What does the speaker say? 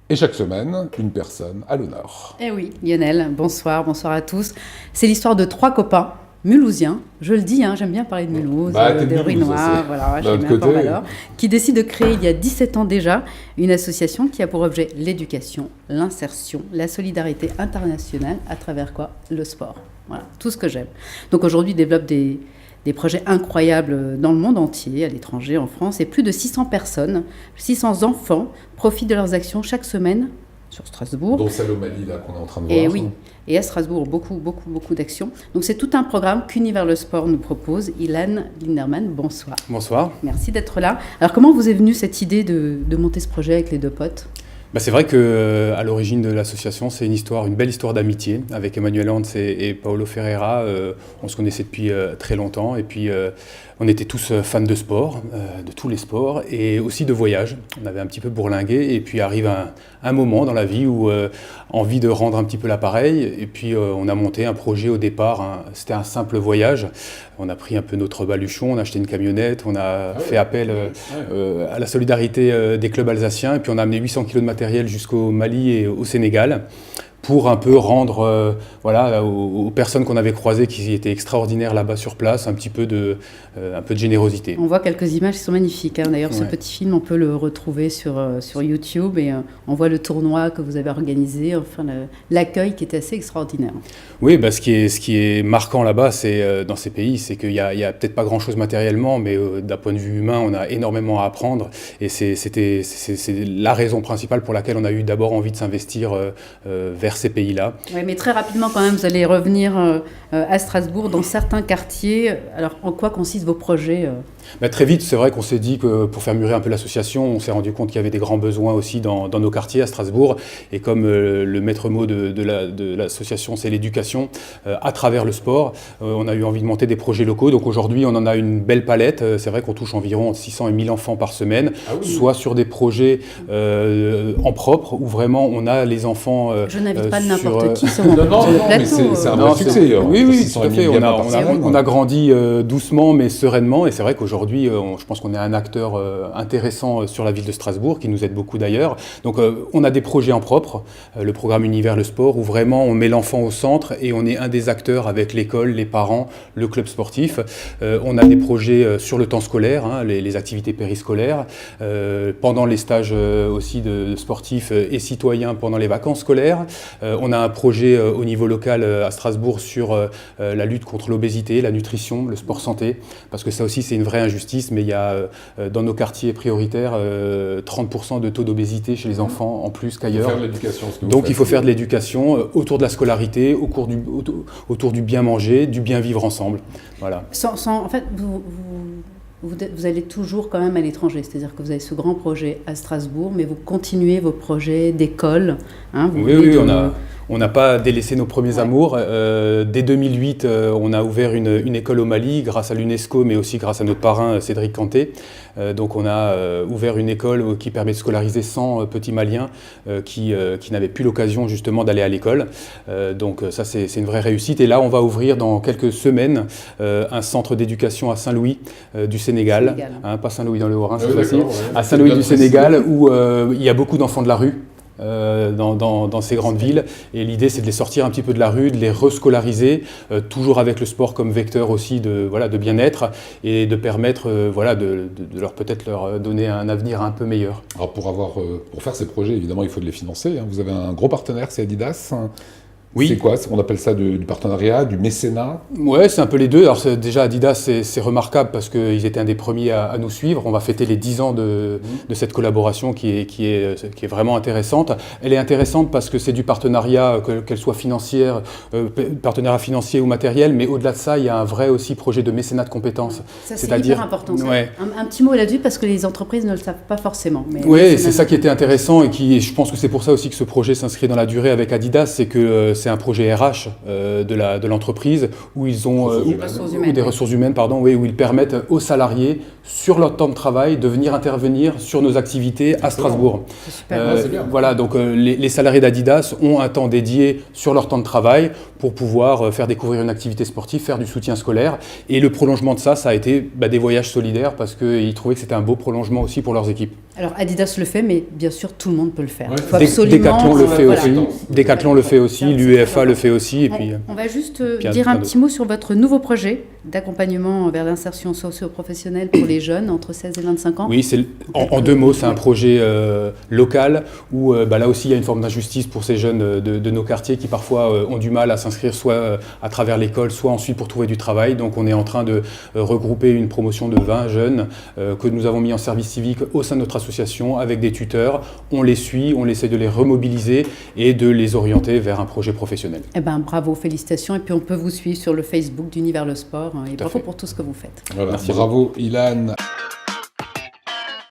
Et chaque semaine, une personne à l'honneur. Eh oui, Lionel, bonsoir à tous. C'est l'histoire de 3 copains mulhousiens, je le dis, j'aime bien parler de Mulhouse, des Rhinois, voilà, je mets un peu en valeur, qui décident de créer il y a 17 ans déjà une association qui a pour objet l'éducation, l'insertion, la solidarité internationale à travers quoi? Le sport. Voilà, tout ce que j'aime. Donc aujourd'hui, ils développent des projets incroyables dans le monde entier, à l'étranger, en France, et plus de 600 personnes, 600 enfants profitent de leurs actions chaque semaine sur Strasbourg. Dont celle au Mali, là, qu'on est en train de voir. Et oui, et à Strasbourg, beaucoup d'actions. Donc c'est tout un programme qu'Univers le Sport nous propose. Ilan Linderman, bonsoir. Bonsoir. Merci d'être là. Alors comment vous est venue cette idée de monter ce projet avec les 2 potes ? C'est vrai qu'à l'origine de l'association, c'est une belle histoire d'amitié avec Emmanuel Hans et Paolo Ferreira. On se connaissait depuis très longtemps et puis on était tous fans de sport, de tous les sports et aussi de voyage. On avait un petit peu bourlingué et puis arrive un moment dans la vie où envie de rendre un petit peu l'appareil et puis on a monté un projet au départ. C'était un simple voyage. On a pris un peu notre baluchon, on a acheté une camionnette, on a fait appel à la solidarité des clubs alsaciens et puis on a amené 800 kg de matériel jusqu'au Mali et au Sénégal pour un peu rendre aux personnes qu'on avait croisées qui étaient extraordinaires là-bas sur place un peu de générosité. On voit quelques images qui sont magnifiques. D'ailleurs, ce petit film, on peut le retrouver sur YouTube et on voit le tournoi que vous avez organisé, enfin l'accueil qui était assez extraordinaire. Oui, ce qui est marquant là-bas, c'est dans ces pays, c'est qu'il y a peut-être pas grand-chose matériellement, mais d'un point de vue humain, on a énormément à apprendre et c'est la raison principale pour laquelle on a eu d'abord envie de s'investir vers ces pays-là. Oui, mais très rapidement quand même, vous allez revenir à Strasbourg dans certains quartiers. Alors, en quoi consistent vos projets ? Très vite, c'est vrai qu'on s'est dit que pour faire mûrir un peu l'association, on s'est rendu compte qu'il y avait des grands besoins aussi dans nos quartiers à Strasbourg. Et comme le maître mot de l'association, c'est l'éducation à travers le sport, on a eu envie de monter des projets locaux. Donc aujourd'hui, on en a une belle palette. C'est vrai qu'on touche environ entre 600 et 1000 enfants par semaine, soit sur des projets en propre, où vraiment on a les enfants... Je n'invite pas n'importe qui sur mon plateau. Mais c'est un bon succès. Oui, tout à fait. On a grandi doucement, mais sereinement. Et c'est vrai qu'aujourd'hui, je pense qu'on est un acteur intéressant sur la ville de Strasbourg, qui nous aide beaucoup d'ailleurs. Donc on a des projets en propre, le programme Univers le Sport, où vraiment on met l'enfant au centre et on est un des acteurs avec l'école, les parents, le club sportif. On a des projets sur le temps scolaire, les activités périscolaires, pendant les stages aussi de sportifs et citoyens pendant les vacances scolaires. On a un projet au niveau local à Strasbourg sur la lutte contre l'obésité, la nutrition, le sport santé, parce que ça aussi c'est une vraie injustice, mais il y a dans nos quartiers prioritaires 30% de taux d'obésité chez les enfants en plus qu'ailleurs. Donc il faut faire de l'éducation autour de la scolarité, autour du bien manger, du bien vivre ensemble. Voilà. En fait, vous allez toujours quand même à l'étranger, c'est-à-dire que vous avez ce grand projet à Strasbourg, mais vous continuez vos projets d'école. Oui, on n'a pas délaissé nos premiers amours. Dès 2008, on a ouvert une école au Mali grâce à l'UNESCO, mais aussi grâce à notre parrain Cédric Kanté. Donc on a ouvert une école qui permet de scolariser 100 petits Maliens qui n'avaient plus l'occasion justement d'aller à l'école. Donc ça c'est une vraie réussite. Et là on va ouvrir dans quelques semaines un centre d'éducation à Saint-Louis du Sénégal. Pas Saint-Louis dans le Haut-Rhin cette fois-ci, à Saint-Louis du Sénégal où il y a beaucoup d'enfants de la rue. Dans ces grandes villes, et l'idée c'est de les sortir un petit peu de la rue, de les rescolariser, toujours avec le sport comme vecteur aussi de bien-être et de permettre de leur donner un avenir un peu meilleur. Alors pour faire ces projets, évidemment il faut de les financer. Vous avez un gros partenaire, c'est Adidas. Oui. C'est quoi? On appelle ça du partenariat, du mécénat? Ouais, c'est un peu les deux. Alors déjà Adidas, c'est remarquable parce qu'ils étaient un des premiers à nous suivre. On va fêter les 10 ans de cette collaboration qui est vraiment intéressante. Elle est intéressante parce que c'est du partenariat, qu'elle soit financière, partenariat financier ou matériel, mais au-delà de ça, il y a un vrai aussi projet de mécénat de compétences. Ça, c'est hyper important. Ouais. Un petit mot là-dessus parce que les entreprises ne le savent pas forcément. Oui, c'est ça qui était intéressant et je pense que c'est pour ça aussi que ce projet s'inscrit dans la durée avec Adidas, c'est que c'est un projet RH de l'entreprise où ils ont des ressources humaines, où ils permettent aux salariés sur leur temps de travail de venir intervenir sur nos activités à Strasbourg. C'est super. Voilà, donc les salariés d'Adidas ont un temps dédié sur leur temps de travail pour pouvoir faire découvrir une activité sportive, faire du soutien scolaire. Et le prolongement de ça a été des voyages solidaires parce qu'ils trouvaient que c'était un beau prolongement aussi pour leurs équipes. Alors Adidas le fait, mais bien sûr tout le monde peut le faire. Ouais. Faut absolument, Decathlon le fait aussi, Decathlon le fait aussi, l'UEFA le fait aussi. Et puis, on va juste dire un petit mot sur votre nouveau projet d'accompagnement vers l'insertion socio-professionnelle pour les jeunes entre 16 et 25 ans. Oui, en 2 mots, c'est un projet local où là aussi il y a une forme d'injustice pour ces jeunes de nos quartiers qui parfois ont du mal à s'inscrire soit à travers l'école, soit ensuite pour trouver du travail. Donc on est en train de regrouper une promotion de 20 jeunes que nous avons mis en service civique au sein de notre association avec des tuteurs. On les suit, on essaie de les remobiliser et de les orienter vers un projet professionnel. Eh ben, bravo, félicitations. Et puis on peut vous suivre sur le Facebook d'Univers le Sport. Et bravo pour tout ce que vous faites. Voilà, bravo Ilan.